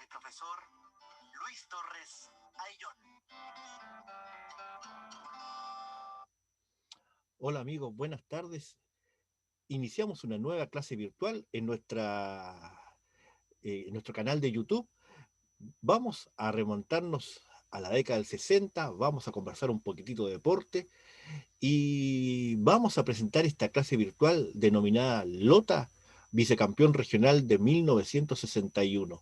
profesor Luis Torres Ayllón. Hola amigos, buenas tardes. Iniciamos una nueva clase virtual en nuestro canal de YouTube. Vamos a remontarnos a la década del 60, vamos a conversar un poquitito de deporte y vamos a presentar esta clase virtual denominada Lota, vicecampeón regional de 1961.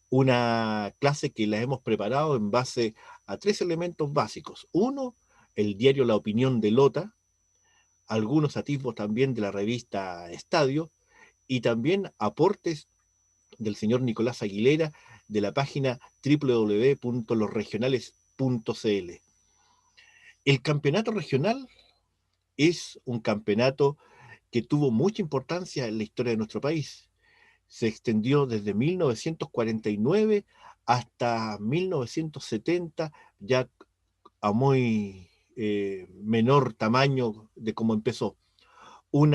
Una clase que la hemos preparado en base a tres elementos básicos. Uno, el diario La Opinión de Lota, algunos atisbos también de la revista Estadio y también aportes del señor Nicolás Aguilera de la página www.losregionales.cl. El campeonato regional es un campeonato que tuvo mucha importancia en la historia de nuestro país. Se extendió desde 1949 hasta 1970, ya a muy menor tamaño de cómo empezó. Un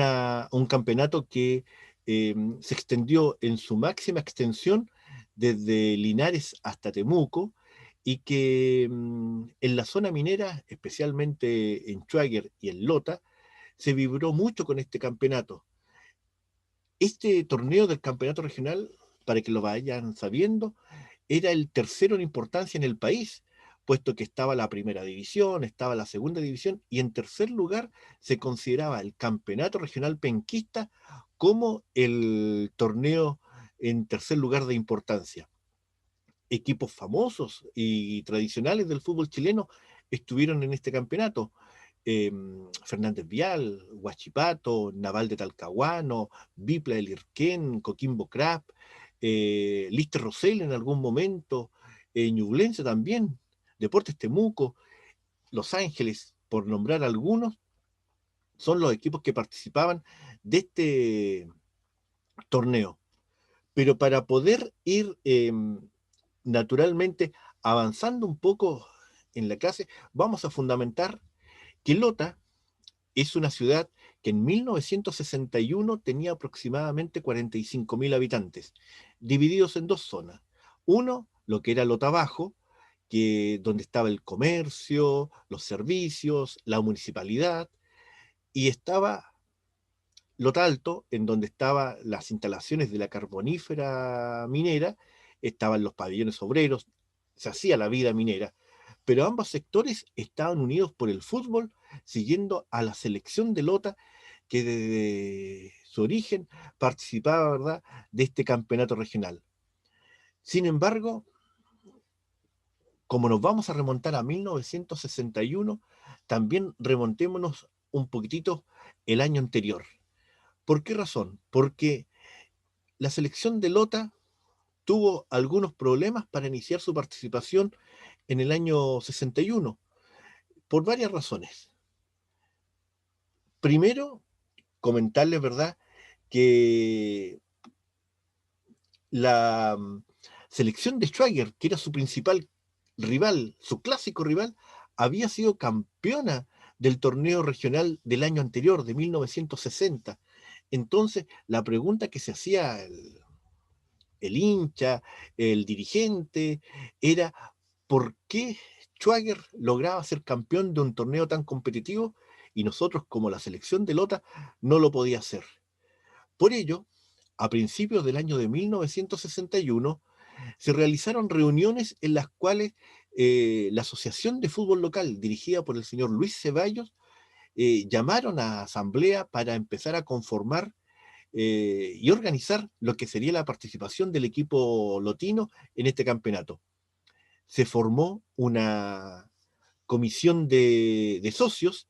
campeonato que se extendió en su máxima extensión desde Linares hasta Temuco y que en la zona minera, especialmente en Schwager y en Lota, se vibró mucho con este campeonato. Este torneo del campeonato regional, para que lo vayan sabiendo, era el tercero en importancia en el país, puesto que estaba la primera división, estaba la segunda división, y en tercer lugar se consideraba el campeonato regional penquista como el torneo en tercer lugar de importancia. Equipos famosos y tradicionales del fútbol chileno estuvieron en este campeonato. Fernández Vial, Huachipato, Naval de Talcahuano, Bipla del Irquén, Coquimbo Crap, Lister Rosell en algún momento, Ñublense también, Deportes Temuco, Los Ángeles, por nombrar algunos, son los equipos que participaban de este torneo. Pero para poder ir naturalmente avanzando un poco en la clase, vamos a fundamentar que Lota es una ciudad que en 1961 tenía aproximadamente 45.000 habitantes, divididos en dos zonas. Uno, lo que era Lota Bajo, donde estaba el comercio, los servicios, la municipalidad, y estaba Lota Alto, en donde estaban las instalaciones de la carbonífera minera, estaban los pabellones obreros, se hacía la vida minera, pero ambos sectores estaban unidos por el fútbol, siguiendo a la selección de Lota, que desde su origen participaba, ¿verdad?, de este campeonato regional. Sin embargo, como nos vamos a remontar a 1961, también remontémonos un poquitito el año anterior. ¿Por qué razón? Porque la selección de Lota tuvo algunos problemas para iniciar su participación en el año 61, por varias razones. Primero, comentarles, ¿verdad?, que la selección de Schwager, que era su principal rival, su clásico rival, había sido campeona del torneo regional del año anterior, de 1960. Entonces, la pregunta que se hacía el hincha, el dirigente, era ¿por qué Schwager lograba ser campeón de un torneo tan competitivo y nosotros, como la selección de Lota, no lo podía hacer? Por ello, a principios del año de 1961, se realizaron reuniones en las cuales la Asociación de Fútbol Local, dirigida por el señor Luis Ceballos, llamaron a asamblea para empezar a conformar y organizar lo que sería la participación del equipo lotino en este campeonato. Se formó una comisión de socios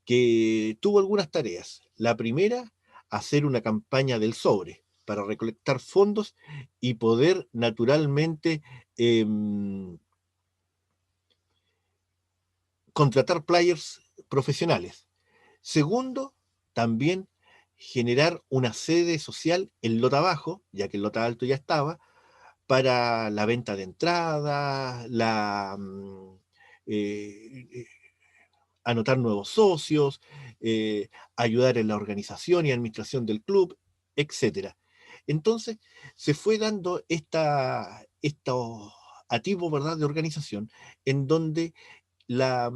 que tuvo algunas tareas. La primera, hacer una campaña del sobre para recolectar fondos y poder naturalmente eh, contratar players profesionales. Segundo, también generar una sede social en Lota Bajo, ya que en Lota Alto ya estaba, para la venta de entradas, eh, eh, anotar nuevos socios, ayudar en la organización y administración del club, etcétera. Entonces se fue dando estos atisbos, ¿verdad?, de organización, en donde la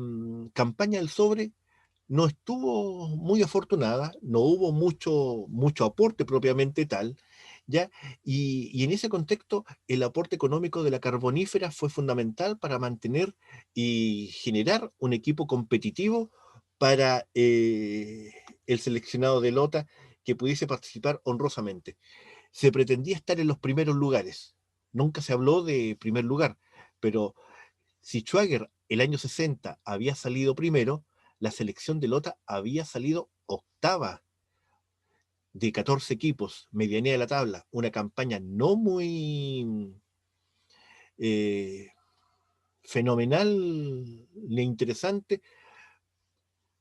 campaña del sobre no estuvo muy afortunada, no hubo mucho aporte propiamente tal, ¿ya? Y en ese contexto, el aporte económico de la carbonífera fue fundamental para mantener y generar un equipo competitivo para el seleccionado de Lota que pudiese participar honrosamente. Se pretendía estar en los primeros lugares, nunca se habló de primer lugar, pero si Schwager el año 60 había salido primero, la selección de Lota había salido octava de 14 equipos, medianía de la tabla, una campaña no muy eh, fenomenal ni interesante,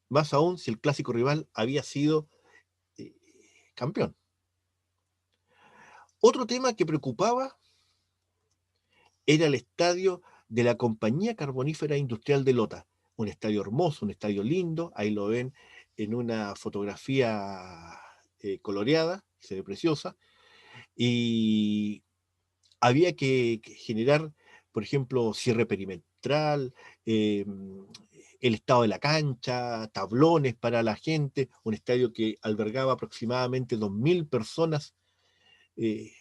más aún si el clásico rival había sido eh, campeón. Otro tema que preocupaba era el estadio de la Compañía Carbonífera Industrial de Lota, un estadio hermoso, un estadio lindo, ahí lo ven en una fotografía coloreada, se ve preciosa, y había que generar, por ejemplo, cierre perimetral, eh, el estado de la cancha, tablones para la gente, un estadio que albergaba aproximadamente 2.000 personas eh,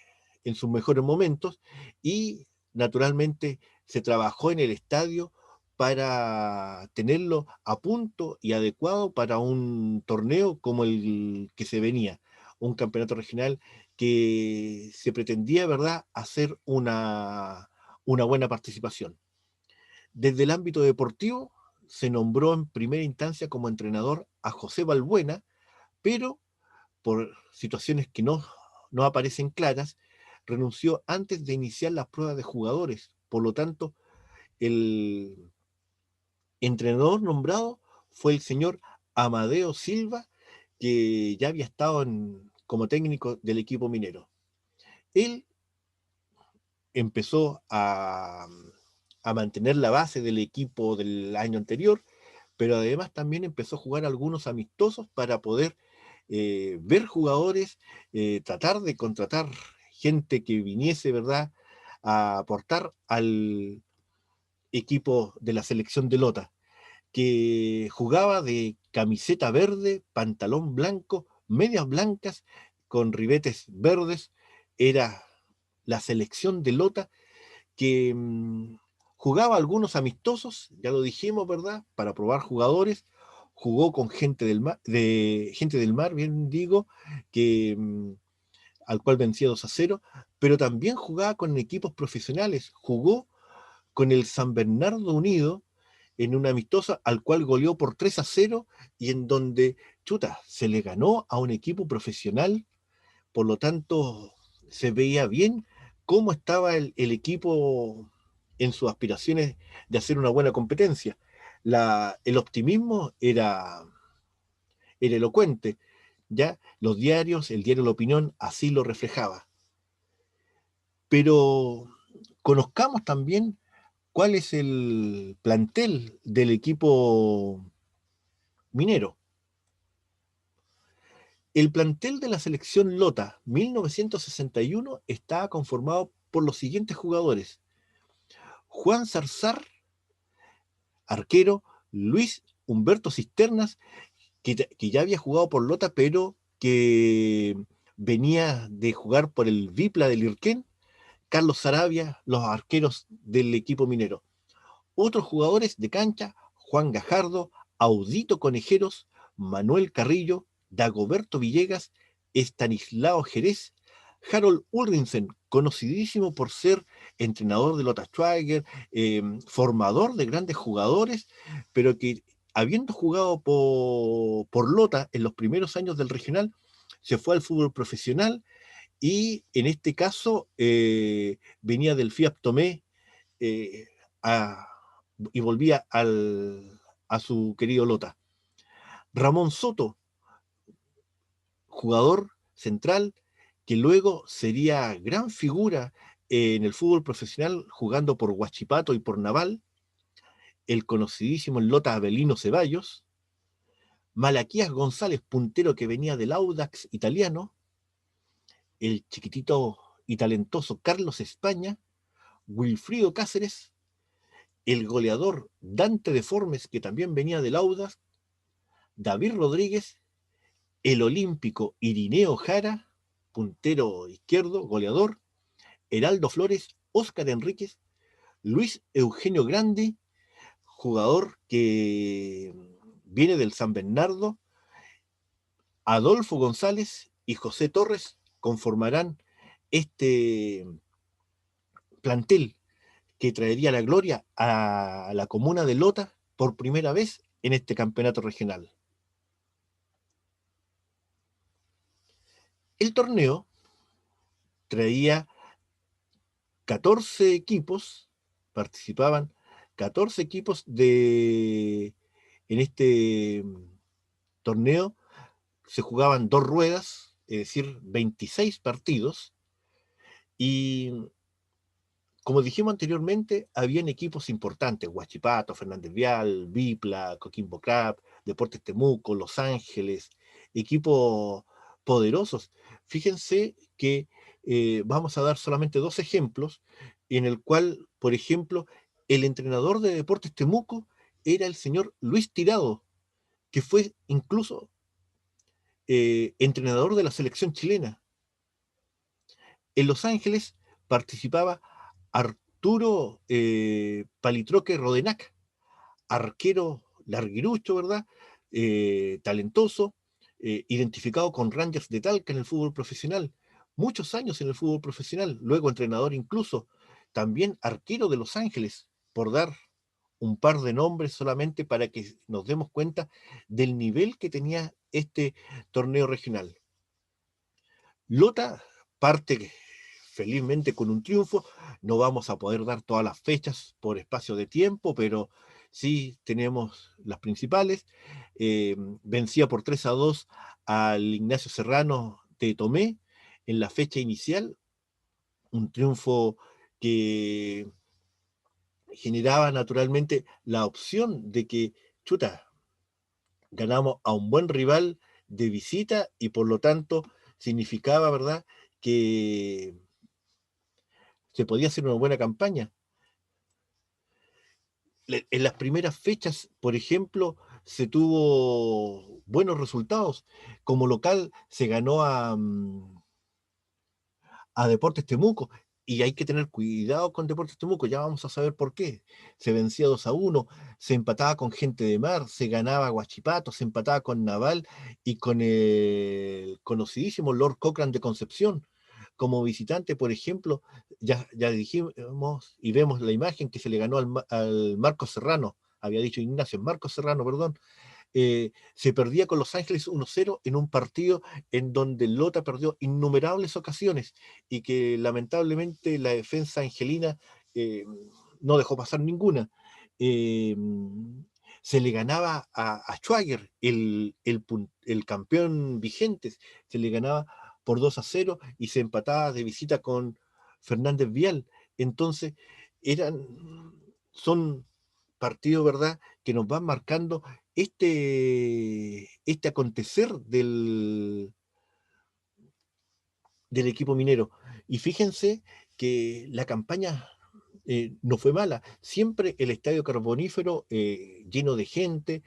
en sus mejores momentos, y naturalmente se trabajó en el estadio para tenerlo a punto y adecuado para un torneo como el que se venía, un campeonato regional que se pretendía, ¿verdad?, hacer una buena participación. Desde el ámbito deportivo, se nombró en primera instancia como entrenador a José Balbuena, pero por situaciones que no aparecen claras, renunció antes de iniciar las pruebas de jugadores. Por lo tanto, el entrenador nombrado fue el señor Amadeo Silva, que ya había estado como técnico del equipo minero. Él empezó a mantener la base del equipo del año anterior, pero además también empezó a jugar algunos amistosos para poder ver jugadores, tratar de contratar gente que viniese, ¿verdad?, a aportar al equipo de la selección de Lota, que jugaba de camiseta verde, pantalón blanco, medias blancas, con ribetes verdes. Era la selección de Lota que jugaba algunos amistosos, ya lo dijimos, ¿verdad?, para probar jugadores. Jugó con gente del mar, bien digo, que al cual vencía 2-0, pero también jugaba con equipos profesionales. Jugó con el San Bernardo Unido en una amistosa al cual goleó por 3-0, y en donde, chuta, se le ganó a un equipo profesional. Por lo tanto, se veía bien cómo estaba el equipo en sus aspiraciones de hacer una buena competencia. El optimismo era elocuente, ya los diarios, el diario La Opinión, así lo reflejaba. Pero conozcamos también cuál es el plantel del equipo minero. El plantel de la selección Lota 1961 estaba conformado por los siguientes jugadores: Juan Zarzar, arquero; Luis Humberto Cisternas, que ya había jugado por Lota, pero que venía de jugar por el Vipla del Irquén; Carlos Sarabia, los arqueros del equipo minero. Otros jugadores de cancha: Juan Gajardo, Audito Conejeros, Manuel Carrillo, Dagoberto Villegas, Estanislao Jerez, Harold Ulrinsen, conocidísimo por ser entrenador de Lota Schwager, formador de grandes jugadores, pero que, habiendo jugado por Lota en los primeros años del regional, se fue al fútbol profesional, y en este caso venía del Fiat Tomé eh, a, y volvía a su querido Lota. Ramón Soto, jugador central, que luego sería gran figura en el fútbol profesional jugando por Huachipato y por Naval; el conocidísimo Lota Avelino Ceballos; Malaquías González, puntero que venía del Audax italiano; el chiquitito y talentoso Carlos España; Wilfrido Cáceres, el goleador Dante Deformes, que también venía del Audax, David Rodríguez, el olímpico Irineo Jara, puntero izquierdo, goleador, Heraldo Flores, Óscar Enríquez, Luis Eugenio Grande, jugador que viene del San Bernardo, Adolfo González y José Torres conformarán este plantel que traería la gloria a la comuna de Lota por primera vez en este campeonato regional. El torneo traía 14 equipos, participaban 14 equipos en este torneo, se jugaban 2 ruedas, es decir, 26 partidos, y como dijimos anteriormente, habían equipos importantes: Huachipato, Fernández Vial, Bipla, Coquimbo Crab, Deportes Temuco, Los Ángeles, equipos poderosos. Fíjense que vamos a dar solamente 2 ejemplos, en el cual, por ejemplo, el entrenador de Deportes Temuco era el señor Luis Tirado, que fue incluso entrenador de la selección chilena. En Los Ángeles participaba Arturo Palitroque Rodenac, arquero larguirucho, ¿verdad? Talentoso, identificado con Rangers de Talca en el fútbol profesional, muchos años en el fútbol profesional, luego entrenador incluso, también arquero de Los Ángeles, por dar un par de nombres solamente para que nos demos cuenta del nivel que tenía este torneo regional. Lota parte felizmente con un triunfo. No vamos a poder dar todas las fechas por espacio de tiempo, pero sí tenemos las principales. Vencía por 3-2 al Ignacio Serrano de Tomé en la fecha inicial, un triunfo que generaba naturalmente la opción de que, chuta, ganamos a un buen rival de visita y por lo tanto significaba, ¿verdad?, que se podía hacer una buena campaña. En las primeras fechas, por ejemplo, se tuvo buenos resultados. Como local se ganó a Deportes Temuco, y hay que tener cuidado con Deportes Temuco, ya vamos a saber por qué. Se vencía 2-1, se empataba con Gente de Mar, se ganaba Guachipato, se empataba con Naval y con el conocidísimo Lord Cochrane de Concepción. Como visitante, por ejemplo, ya dijimos y vemos la imagen que se le ganó al Marcos Serrano, había dicho Ignacio, Marcos Serrano, perdón. Se perdía con Los Ángeles 1-0 en un partido en donde Lota perdió innumerables ocasiones y que lamentablemente la defensa angelina eh, no dejó pasar ninguna. Eh, Se le ganaba a Schwager, el campeón vigente, se le ganaba por 2-0 y se empataba de visita con Fernández Vial. Entonces, son partidos, ¿verdad?, que nos van marcando este acontecer del equipo minero. Y fíjense que la campaña no fue mala. Siempre el Estadio Carbonífero lleno de gente.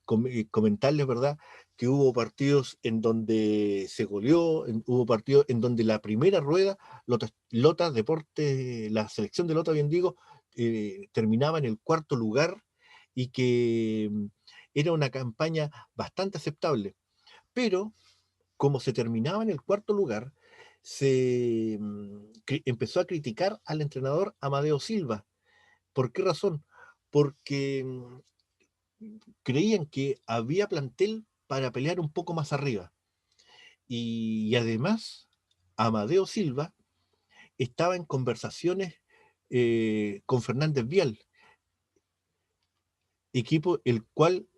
Comentarles, ¿verdad?, que hubo partidos en donde se goleó, hubo partidos en donde la primera rueda, Lota Deporte, la selección de Lota, bien digo, terminaba en el 4.º lugar y que era una campaña bastante aceptable. Pero como se terminaba en el 4.º lugar, empezó a criticar al entrenador Amadeo Silva. ¿Por qué razón? Porque creían que había plantel para pelear un poco más arriba. Y además, Amadeo Silva estaba en conversaciones con Fernández Vial, equipo el cual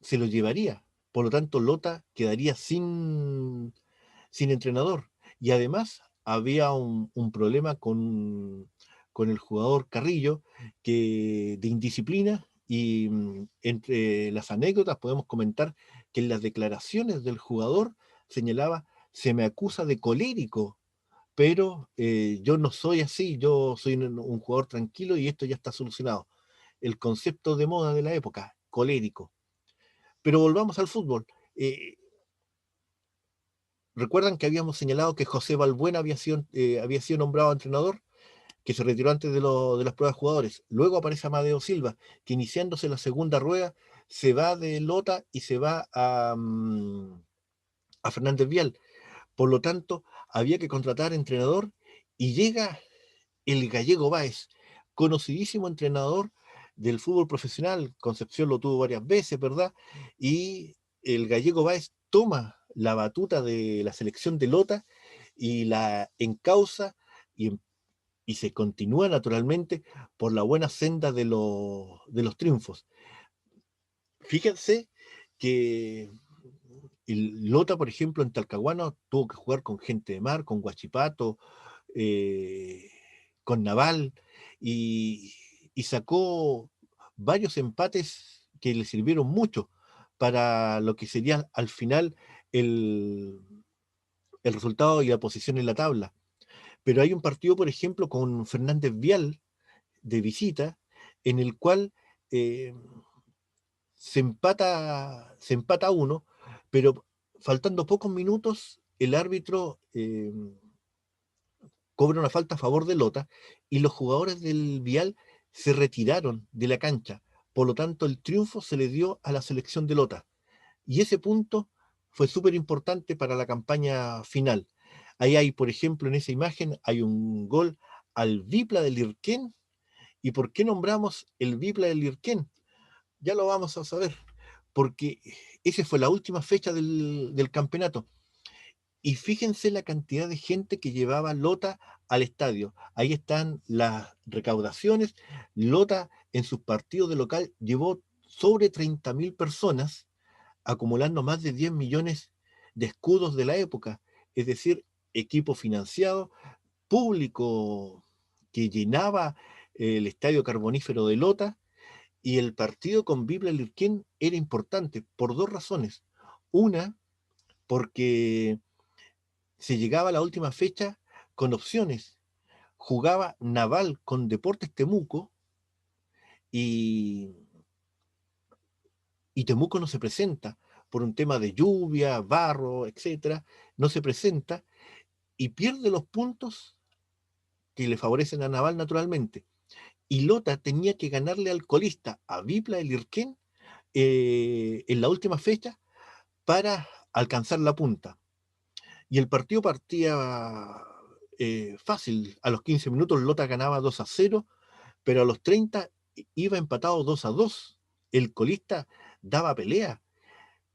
se lo llevaría. Por lo tanto, Lota quedaría sin entrenador. Y además había un problema con el jugador Carrillo, que de indisciplina, y entre las anécdotas podemos comentar que en las declaraciones del jugador señalaba: se me acusa de colérico, pero yo no soy así, yo soy un jugador tranquilo y esto ya está solucionado. El concepto de moda de la época, colérico. Pero volvamos al fútbol. Eh, ¿Recuerdan que habíamos señalado que José Balbuena había sido nombrado entrenador, que se retiró antes de las pruebas de jugadores? Luego aparece Amadeo Silva, que iniciándose la segunda rueda se va de Lota y se va a Fernández Vial. Por lo tanto, había que contratar entrenador y llega el Gallego Báez, conocidísimo entrenador del fútbol profesional. Concepción lo tuvo varias veces, ¿verdad? Y el Gallego Báez toma la batuta de la selección de Lota y la encausa y, y se continúa naturalmente por la buena senda de los triunfos. Fíjense que el Lota, por ejemplo, en Talcahuano tuvo que jugar con Gente de Mar, con Guachipato, eh, con Naval, y, y sacó varios empates que le sirvieron mucho para lo que sería al final el, el resultado y la posición en la tabla. Pero hay un partido, por ejemplo, con Fernández Vial de visita, en el cual eh, se empata uno, pero faltando pocos minutos, el árbitro cobra una falta a favor de Lota y los jugadores del Vial se retiraron de la cancha. Por lo tanto, el triunfo se le dio a la selección de Lota. Y ese punto fue súper importante para la campaña final. Ahí hay, por ejemplo, en esa imagen, hay un gol al Vipla del Irquén. ¿Y por qué nombramos el Vipla del Irquén? Ya lo vamos a saber, porque esa fue la última fecha del campeonato. Y fíjense la cantidad de gente que llevaba Lota al estadio. Ahí están las recaudaciones. Lota en sus partidos de local llevó sobre 30.000 personas, acumulando más de 10 millones de escudos de la época. Es decir, equipo financiado, público que llenaba el estadio carbonífero de Lota, y el partido con Biblia Lirquén era importante por dos razones. Una, porque se llegaba a la última fecha con opciones. Jugaba Naval con Deportes Temuco y, y Temuco no se presenta por un tema de lluvia, barro, etcétera, no se presenta y pierde los puntos que le favorecen a Naval naturalmente. Y Lota tenía que ganarle al colista, a Vipla el Irquén, en la última fecha para alcanzar la punta. Y el partido partía fácil. A los 15 minutos Lota ganaba 2-0, pero a los 30 iba empatado 2-2. El colista daba pelea,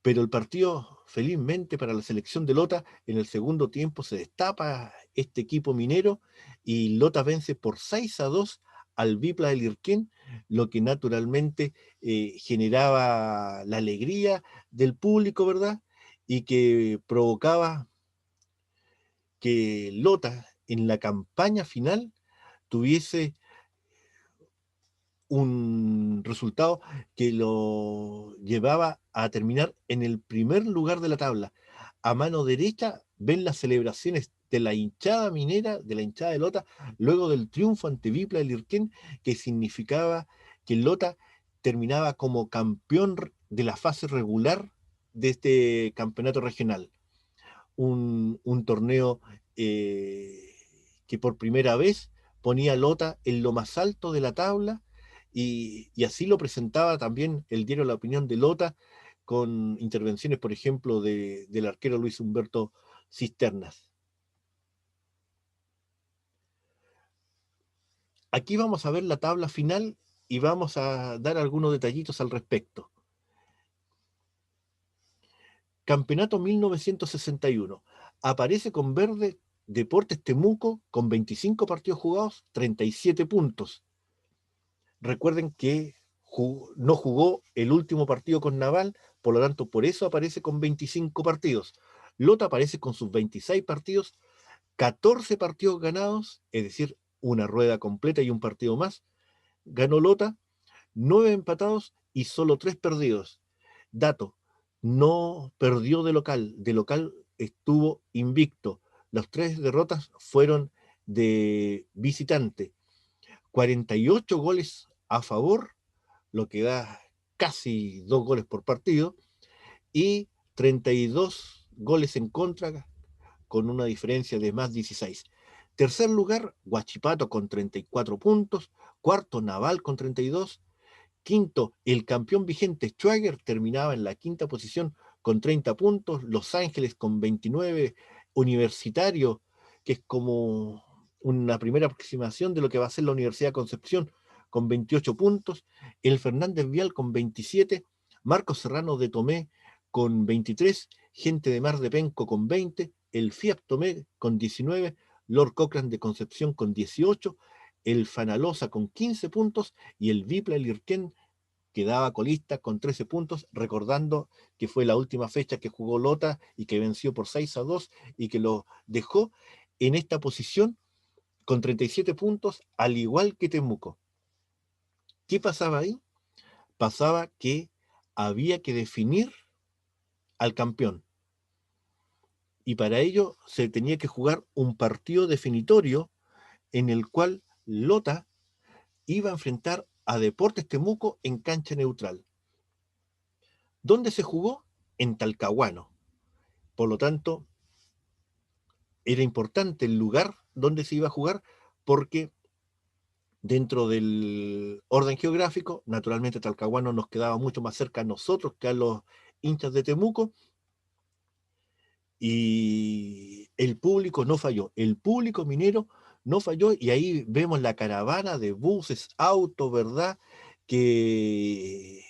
pero el partido, felizmente para la selección de Lota, en el segundo tiempo se destapa este equipo minero y Lota vence por 6-2 al Vipla del Irquén, lo que naturalmente generaba la alegría del público, ¿verdad? Y que provocaba que Lota en la campaña final tuviese un resultado que lo llevaba a terminar en el primer lugar de la tabla. A mano derecha ven las celebraciones de la hinchada minera, de la hinchada de Lota, luego del triunfo ante Vipla del Irquén, que significaba que Lota terminaba como campeón de la fase regular de este campeonato regional. Un torneo eh, que por primera vez ponía a Lota en lo más alto de la tabla y así lo presentaba también el diario La Opinión de Lota con intervenciones, por ejemplo, del arquero Luis Humberto Cisternas. Aquí vamos a ver la tabla final y vamos a dar algunos detallitos al respecto. Campeonato 1961. Aparece con verde Deportes Temuco con 25 partidos jugados, 37 puntos. Recuerden que no jugó el último partido con Naval, por lo tanto, por eso aparece con 25 partidos. Lota aparece con sus 26 partidos, 14 partidos ganados, es decir, una rueda completa y un partido más. Ganó Lota, 9 empatados y solo 3 perdidos. Dato, no perdió de local estuvo invicto, Las 3 derrotas fueron de visitante. 48 goles a favor, lo que da casi 2 goles por partido, y 32 goles en contra, con una diferencia de más 16. Tercer lugar, Huachipato con 34 puntos. Cuarto, Naval con 32. Quinto, el campeón vigente Schwager terminaba en la quinta posición con 30 puntos. Los Ángeles con 29. Universitario, que es como una primera aproximación de lo que va a ser la Universidad de Concepción, con 28 puntos. El Fernández Vial con 27. Marcos Serrano de Tomé con 23. Gente de Mar de Penco con 20. El Fiat Tomé con 19. Lord Cochrane de Concepción con 18. El Fanalosa con 15 puntos y el Vipla Lirquén quedaba colista con 13 puntos, recordando que fue la última fecha que jugó Lota y que venció por 6-2 y que lo dejó en esta posición con 37 puntos, al igual que Temuco. ¿Qué pasaba ahí? Pasaba que había que definir al campeón y para ello se tenía que jugar un partido definitorio en el cual Lota iba a enfrentar a Deportes Temuco en cancha neutral. ¿Dónde se jugó? En Talcahuano. Por lo tanto, era importante el lugar donde se iba a jugar porque dentro del orden geográfico, naturalmente Talcahuano nos quedaba mucho más cerca a nosotros que a los hinchas de Temuco, y el público no falló, el público minero no falló, y ahí vemos la caravana de buses, autos, ¿verdad? Que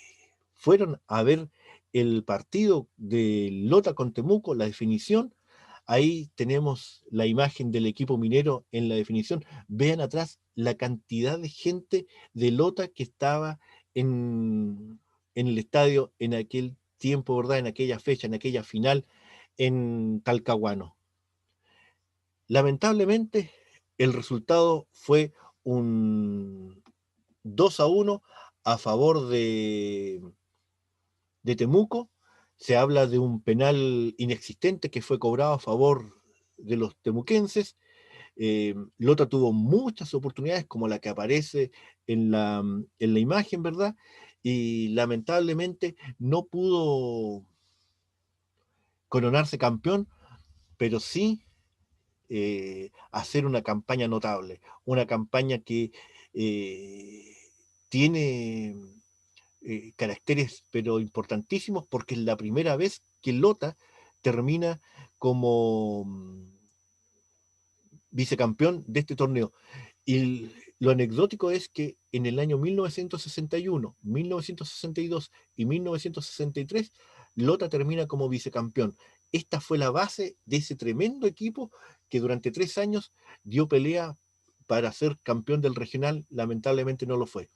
fueron a ver el partido de Lota con Temuco, la definición. Ahí tenemos la imagen del equipo minero en la definición. Vean atrás la cantidad de gente de Lota que estaba en el estadio en aquel tiempo, ¿verdad? En aquella fecha, en aquella final en Talcahuano. Lamentablemente, el resultado fue un 2-1 a favor de Temuco. Se habla de un penal inexistente que fue cobrado a favor de los temuquenses. Lota tuvo muchas oportunidades, como la que aparece en la imagen, ¿verdad? Y lamentablemente no pudo coronarse campeón, pero sí hacer una campaña notable, una campaña que eh, tiene caracteres pero importantísimos porque es la primera vez que Lota termina como vicecampeón de este torneo. Y lo anecdótico es que en el año 1961, 1962 y 1963, Lota termina como vicecampeón. Esta fue la base de ese tremendo equipo que durante 3 años dio pelea para ser campeón del regional. Lamentablemente no lo fue.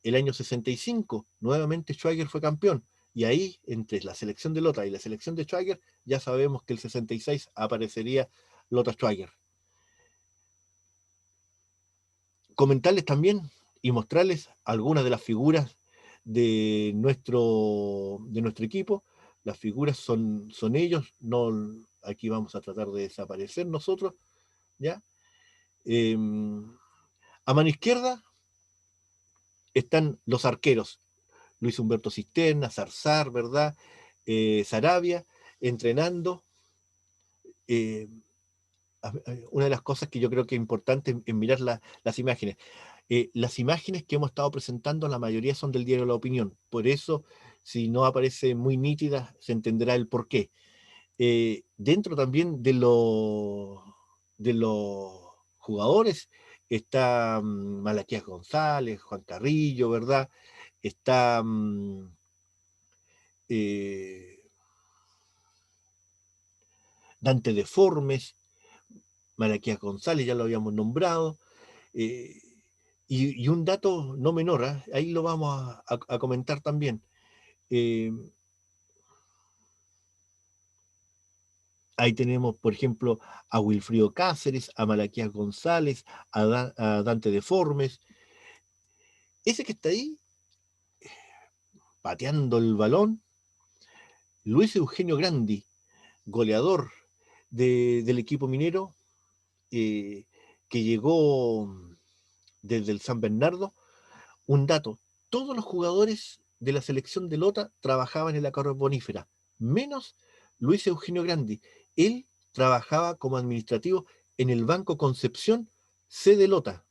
El año 65, nuevamente Schwager fue campeón. Y ahí, entre la selección de Lota y la selección de Schwager, ya sabemos que el 66 aparecería Lota Schwager. Comentarles también y mostrarles algunas de las figuras de nuestro equipo. Las figuras son ellos, no, aquí vamos a tratar de desaparecer nosotros, ¿ya? Eh, a mano izquierda están los arqueros, Luis Humberto Cisterna, Zarzar, ¿verdad? Sarabia, entrenando. Eh, una de las cosas que yo creo que es importante en mirar las imágenes. Las imágenes que hemos estado presentando, la mayoría son del diario La Opinión. Por eso, si no aparece muy nítida, se entenderá el por qué. Dentro también de los jugadores está Malaquías González, Juan Carrillo, ¿verdad? Está eh, Dante Deformes, Malaquías González, ya lo habíamos nombrado. Eh, y un dato no menor, ¿eh? Ahí lo vamos a comentar también. Eh, Ahí tenemos, por ejemplo, a Wilfrido Cáceres, a Malaquías González, a Dante Deformes. Ese que está ahí, pateando el balón, Luis Eugenio Grandi, goleador del equipo minero, que llegó desde el San Bernardo. Un dato, todos los jugadores de la selección de Lota trabajaban en la carbonífera, menos Luis Eugenio Grandi. Él trabajaba como administrativo en el Banco Concepción, sede Lota.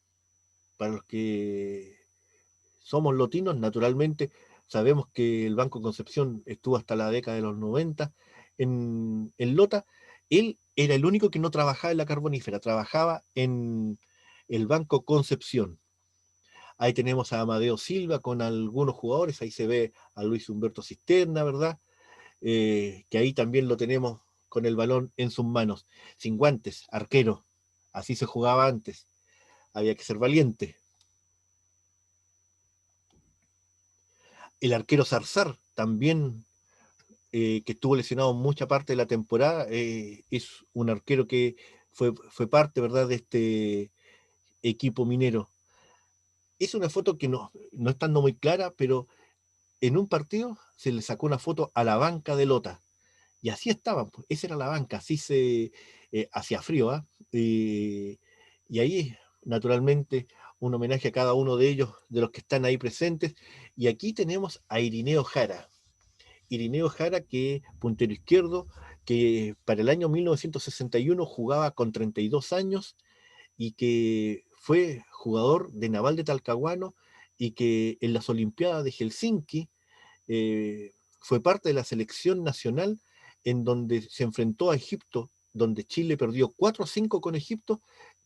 Para los que somos lotinos, naturalmente, sabemos que el Banco Concepción estuvo hasta la década de los 90 en Lota. Él era el único que no trabajaba en la carbonífera, trabajaba en el Banco Concepción. Ahí tenemos a Amadeo Silva con algunos jugadores, ahí se ve a Luis Humberto Cisterna, ¿verdad? Que ahí también lo tenemos con el balón en sus manos, sin guantes, arquero. Así se jugaba antes, había que ser valiente. El arquero Zarzar también, que estuvo lesionado mucha parte de la temporada, es un arquero que fue parte, ¿verdad?, de este equipo minero. Es una foto que no está muy clara, pero en un partido se le sacó una foto a la banca de Lota. Y así estaban, pues, esa era la banca, así se hacía frío, ¿ah? Y ahí, naturalmente, un homenaje a cada uno de ellos, de los que están ahí presentes. Y aquí tenemos a Irineo Jara. Irineo Jara, que puntero izquierdo, que para el año 1961 jugaba con 32 años y que fue jugador de Naval de Talcahuano y que en las Olimpiadas de Helsinki fue parte de la selección nacional en donde se enfrentó a Egipto, donde Chile perdió 4-5 con Egipto,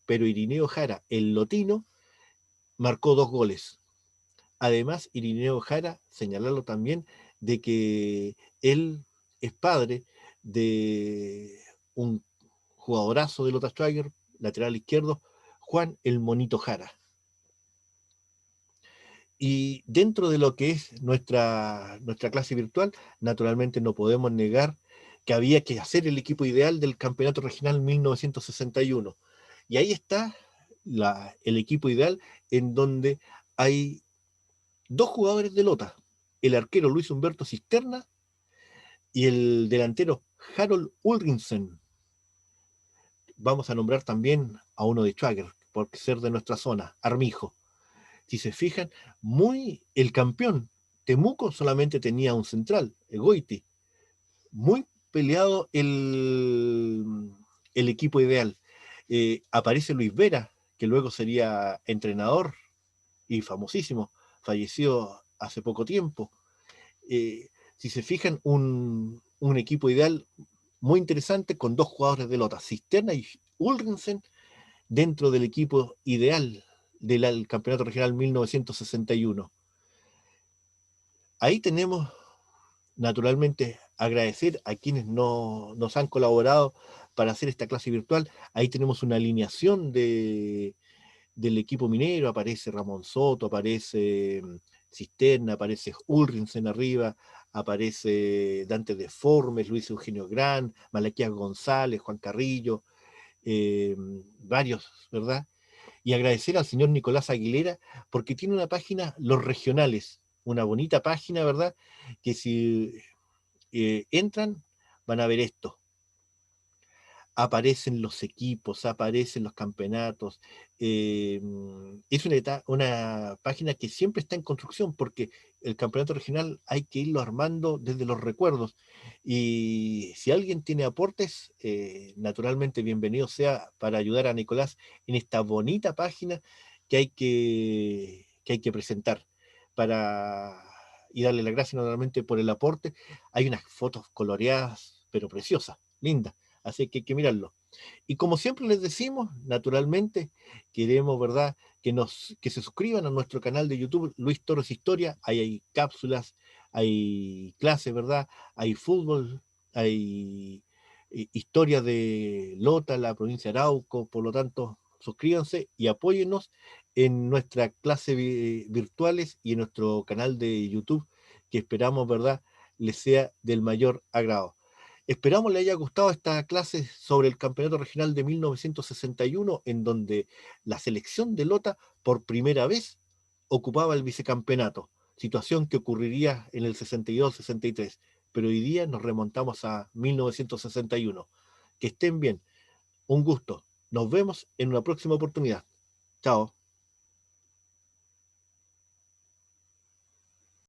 pero Irineo Jara, el lotino, marcó 2 goles. Además, Irineo Jara, señalarlo también, de que él es padre de un jugadorazo de Lota Schwager, lateral izquierdo, Juan el Monito Jara. Y dentro de lo que es nuestra clase virtual, naturalmente no podemos negar que había que hacer el equipo ideal del Campeonato Regional 1961. Y ahí está el equipo ideal en donde hay 2 jugadores de Lota, el arquero Luis Humberto Cisterna y el delantero Harold Ulrinsen. Vamos a nombrar también a uno de Schwager, por ser de nuestra zona, Armijo. Si se fijan, el campeón, Temuco, solamente tenía un central, Egoiti. Muy peleado el equipo ideal. Aparece Luis Vera, que luego sería entrenador y famosísimo, falleció hace poco tiempo. Si se fijan, un equipo ideal muy interesante con 2 jugadores de Lota, Cisterna y Ulrinsen, dentro del equipo ideal del Campeonato Regional 1961. Ahí tenemos, naturalmente, agradecer a quienes nos han colaborado para hacer esta clase virtual. Ahí tenemos una alineación del equipo minero, aparece Ramón Soto, aparece Cisterna, aparece Ulrinsen arriba, aparece Dante Deformes, Luis Eugenio Gran, Malaquías González, Juan Carrillo, varios, ¿verdad? Y agradecer al señor Nicolás Aguilera porque tiene una página, Los Regionales, una bonita página, ¿verdad? Que si entran van a ver esto. Aparecen los equipos, aparecen los campeonatos. Es una página que siempre está en construcción porque el campeonato regional hay que irlo armando desde los recuerdos. Y si alguien tiene aportes, naturalmente bienvenido sea para ayudar a Nicolás en esta bonita página que hay que presentar para, y darle las gracias normalmente por el aporte. Hay unas fotos coloreadas, pero preciosas, lindas. Así que hay que mirarlo. Y como siempre les decimos, naturalmente, queremos, ¿verdad?, que se suscriban a nuestro canal de YouTube, Luis Torres Historia. Ahí hay cápsulas, hay clases, ¿verdad? Hay fútbol, hay historia de Lota, la provincia de Arauco. Por lo tanto, suscríbanse y apóyennos en nuestras clases virtuales y en nuestro canal de YouTube, que esperamos, ¿verdad?, les sea del mayor agrado. Esperamos le haya gustado esta clase sobre el Campeonato Regional de 1961, en donde la selección de Lota por primera vez ocupaba el vicecampeonato, situación que ocurriría en el 62-63, pero hoy día nos remontamos a 1961. Que estén bien. Un gusto. Nos vemos en una próxima oportunidad. Chao.